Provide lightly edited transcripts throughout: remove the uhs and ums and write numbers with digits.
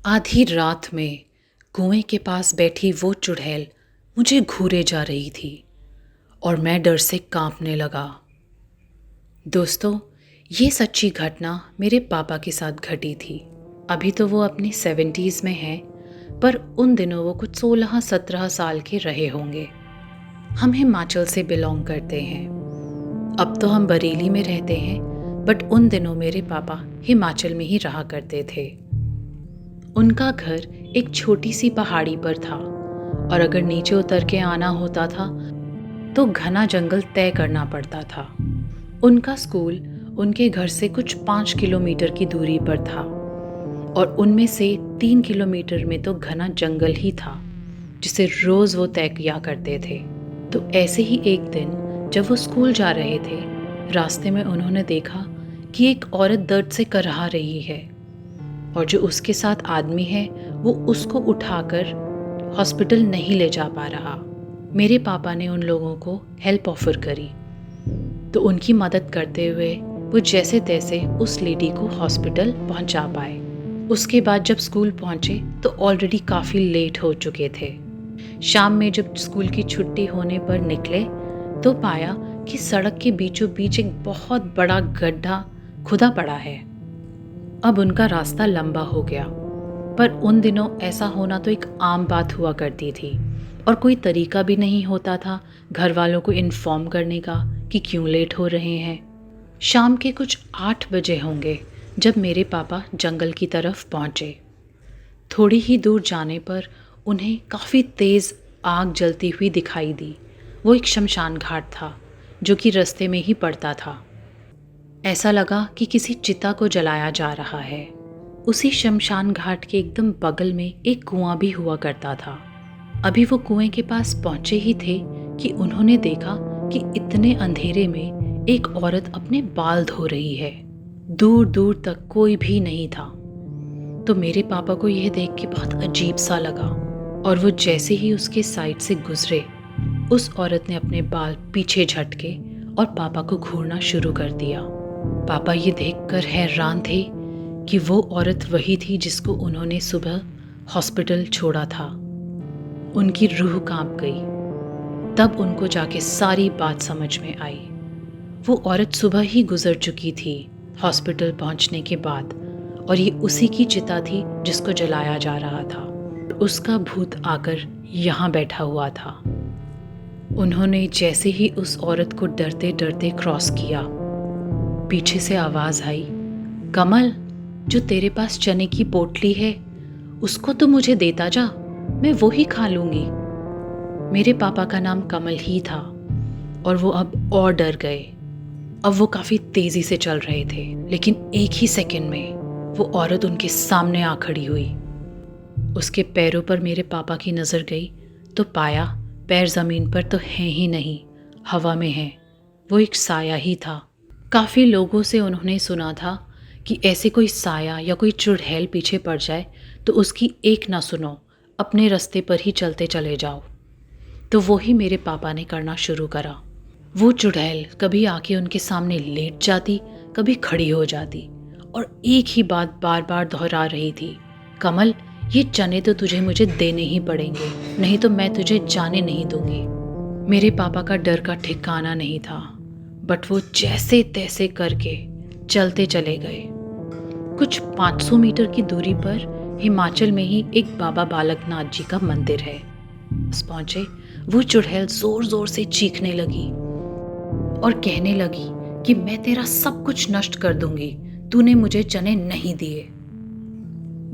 आधी रात में कुएं के पास बैठी वो चुड़ैल मुझे घूरे जा रही थी और मैं डर से कांपने लगा। दोस्तों, ये सच्ची घटना मेरे पापा के साथ घटी थी। अभी तो वो अपनी 70s में हैं, पर उन दिनों वो कुछ 16-17 साल के रहे होंगे। हम हिमाचल से बिलोंग करते हैं। अब तो हम बरेली में रहते हैं, बट उन दिनों मेरे पापा हिमाचल में ही रहा करते थे। उनका घर एक छोटी सी पहाड़ी पर था और अगर नीचे उतर के आना होता था तो घना जंगल तय करना पड़ता था। उनका स्कूल उनके घर से कुछ 5 किलोमीटर की दूरी पर था और उनमें से 3 किलोमीटर में तो घना जंगल ही था जिसे रोज़ वो तय किया करते थे। तो ऐसे ही एक दिन जब वो स्कूल जा रहे थे, रास्ते में उन्होंने देखा कि एक औरत दर्द से कराह रही है और जो उसके साथ आदमी है वो उसको उठाकर हॉस्पिटल नहीं ले जा पा रहा। मेरे पापा ने उन लोगों को हेल्प ऑफर करी तो उनकी मदद करते हुए वो जैसे तैसे उस लेडी को हॉस्पिटल पहुंचा पाए। उसके बाद जब स्कूल पहुंचे तो ऑलरेडी काफ़ी लेट हो चुके थे। शाम में जब स्कूल की छुट्टी होने पर निकले तो पाया कि सड़क के बीचों बीच एक बहुत बड़ा गड्ढा खुदा पड़ा है। अब उनका रास्ता लंबा हो गया, पर उन दिनों ऐसा होना तो एक आम बात हुआ करती थी और कोई तरीका भी नहीं होता था घर वालों को इन्फॉर्म करने का कि क्यों लेट हो रहे हैं। शाम के कुछ 8 बजे होंगे जब मेरे पापा जंगल की तरफ पहुँचे। थोड़ी ही दूर जाने पर उन्हें काफ़ी तेज़ आग जलती हुई दिखाई दी। वो एक शमशान घाट था जो कि रास्ते में ही पड़ता था। ऐसा लगा कि किसी चिता को जलाया जा रहा है। उसी शमशान घाट के एकदम बगल में एक कुआं भी हुआ करता था। अभी वो कुएं के पास पहुंचे ही थे कि उन्होंने देखा कि इतने अंधेरे में एक औरत अपने बाल धो रही है। दूर दूर तक कोई भी नहीं था। तो मेरे पापा को यह देख के बहुत अजीब सा लगा और वो जैसे ही उसके साइड से गुजरे, उस औरत ने अपने बाल पीछे झटके और पापा को घूरना शुरू कर दिया। पापा ये देखकर हैरान थे कि वो औरत वही थी जिसको उन्होंने सुबह हॉस्पिटल छोड़ा था। उनकी रूह कांप गई। तब उनको जाके सारी बात समझ में आई। वो औरत सुबह ही गुजर चुकी थी हॉस्पिटल पहुंचने के बाद और ये उसी की चिता थी जिसको जलाया जा रहा था। उसका भूत आकर यहाँ बैठा हुआ था। उन्होंने जैसे ही उस औरत को डरते डरते क्रॉस किया, पीछे से आवाज़ आई, कमल, जो तेरे पास चने की पोटली है उसको तो मुझे देता जा, मैं वो ही खा लूँगी। मेरे पापा का नाम कमल ही था और वो अब और डर गए। अब वो काफ़ी तेज़ी से चल रहे थे, लेकिन एक ही सेकंड में वो औरत उनके सामने आ खड़ी हुई। उसके पैरों पर मेरे पापा की नज़र गई तो पाया पैर ज़मीन पर तो हैं ही नहीं, हवा में हैं। वो एक साया ही था। काफ़ी लोगों से उन्होंने सुना था कि ऐसे कोई साया या कोई चुड़ैल पीछे पड़ जाए तो उसकी एक ना सुनो, अपने रास्ते पर ही चलते चले जाओ। तो वो ही मेरे पापा ने करना शुरू करा। वो चुड़ैल कभी आके उनके सामने लेट जाती, कभी खड़ी हो जाती और एक ही बात बार बार दोहरा रही थी, कमल, ये चने तो तुझे मुझे देने ही पड़ेंगे, नहीं तो मैं तुझे जाने नहीं दूंगी। मेरे पापा का डर का ठिकाना नहीं था, बट वो जैसे तैसे करके चलते चले गए। कुछ 500 मीटर की दूरी पर हिमाचल में ही एक बाबा बालकनाथ जी का मंदिर है। पहुंचे, वो चुड़ैल जोर जोर से चीखने लगी और कहने लगी कि मैं तेरा सब कुछ नष्ट कर दूंगी, तूने मुझे चने नहीं दिए।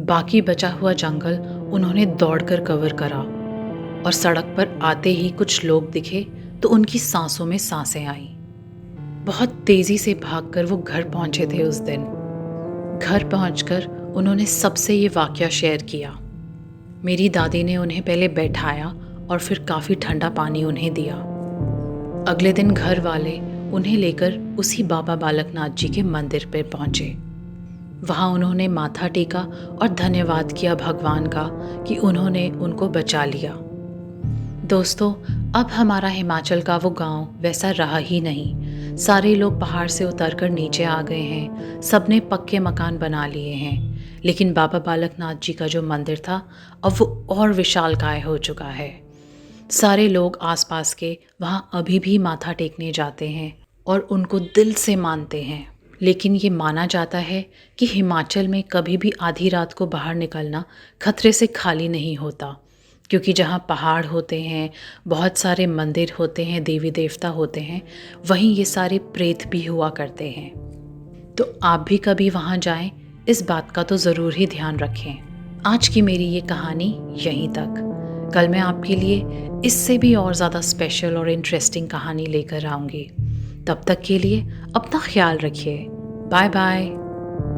बाकी बचा हुआ जंगल उन्होंने दौड़कर कवर करा और सड़क पर आते ही कुछ लोग दिखे तो उनकी सांसों में सांसें आईं। बहुत तेज़ी से भागकर वो घर पहुंचे थे उस दिन। घर पहुंचकर उन्होंने सबसे ये वाकया शेयर किया। मेरी दादी ने उन्हें पहले बैठाया और फिर काफ़ी ठंडा पानी उन्हें दिया। अगले दिन घर वाले उन्हें लेकर उसी बाबा बालकनाथ जी के मंदिर पर पहुंचे। वहाँ उन्होंने माथा टेका और धन्यवाद किया भगवान का कि उन्होंने उनको बचा लिया। दोस्तों, अब हमारा हिमाचल का वो गांव वैसा रहा ही नहीं। सारे लोग पहाड़ से उतरकर नीचे आ गए हैं, सबने पक्के मकान बना लिए हैं। लेकिन बाबा बालकनाथ जी का जो मंदिर था अब वो और विशालकाय हो चुका है। सारे लोग आसपास के वहाँ अभी भी माथा टेकने जाते हैं और उनको दिल से मानते हैं। लेकिन ये माना जाता है कि हिमाचल में कभी भी आधी रात को बाहर निकलना खतरे से खाली नहीं होता, क्योंकि जहाँ पहाड़ होते हैं, बहुत सारे मंदिर होते हैं, देवी देवता होते हैं, वहीं ये सारे प्रेत भी हुआ करते हैं। तो आप भी कभी वहाँ जाएं, इस बात का तो ज़रूर ही ध्यान रखें। आज की मेरी ये कहानी यहीं तक। कल मैं आपके लिए इससे भी और ज़्यादा स्पेशल और इंटरेस्टिंग कहानी लेकर आऊँगी। तब तक के लिए अपना ख्याल रखिए। Bye bye.